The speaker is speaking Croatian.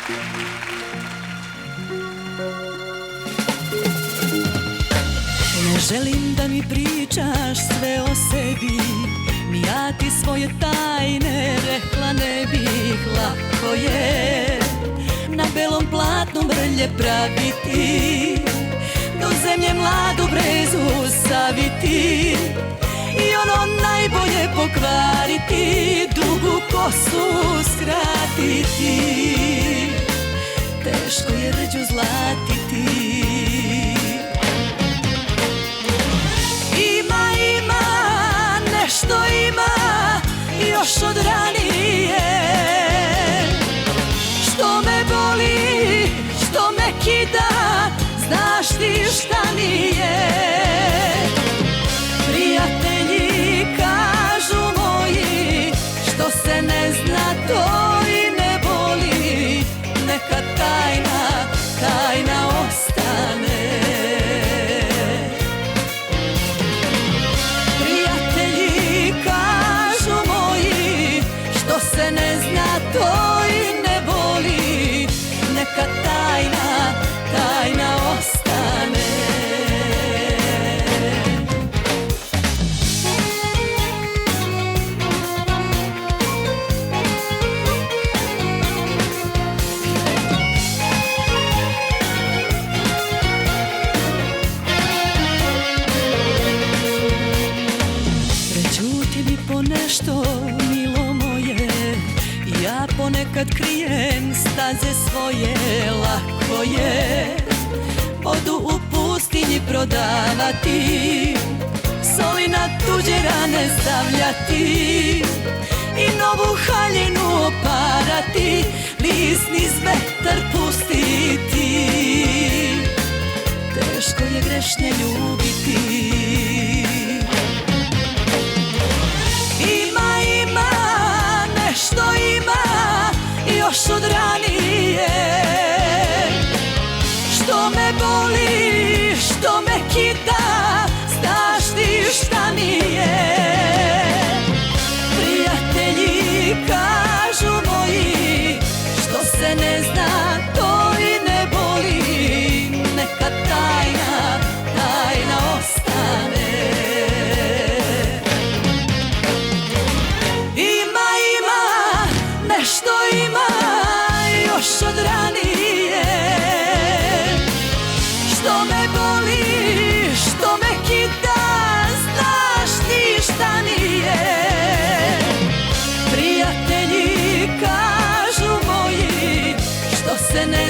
Ne želim da mi pričaš sve o sebi, ni ja ti svoje tajne rekla ne bih. Lako je na belom platnu mrlje praviti, do zemlje mladu brezu saviti i ono najbolje pokvariti, dugu kosu skratiti. Teško je rđu zlatiti. Nešto ima još od ranije, što me boli, što me kida, znaš ti šta nije. Prijatelji kažu moji, što se ne zna to i ne boli, neka tajna ostane. Se ne zna to i ne boli, neka tajna ostane. Prećuti mi po nešto, milo moje, ja ponekad krijem staze svoje. Lako je vodu u pustinji prodavati, soli na tuđe rane stavljati i novu haljinu oparati, list niz vetar pustiti. Teško je grešnje ljubiti. Što ima još od ranije, što me boli, što me kida, znaš ti šta nije. Prijatelji kažu moji, što se ne zna to i ne boli, neka tajna ostane. Nešto ima još od ranije, što me boli, što me kida, znaš ti šta nije. Prijatelji kažu moji, što se ne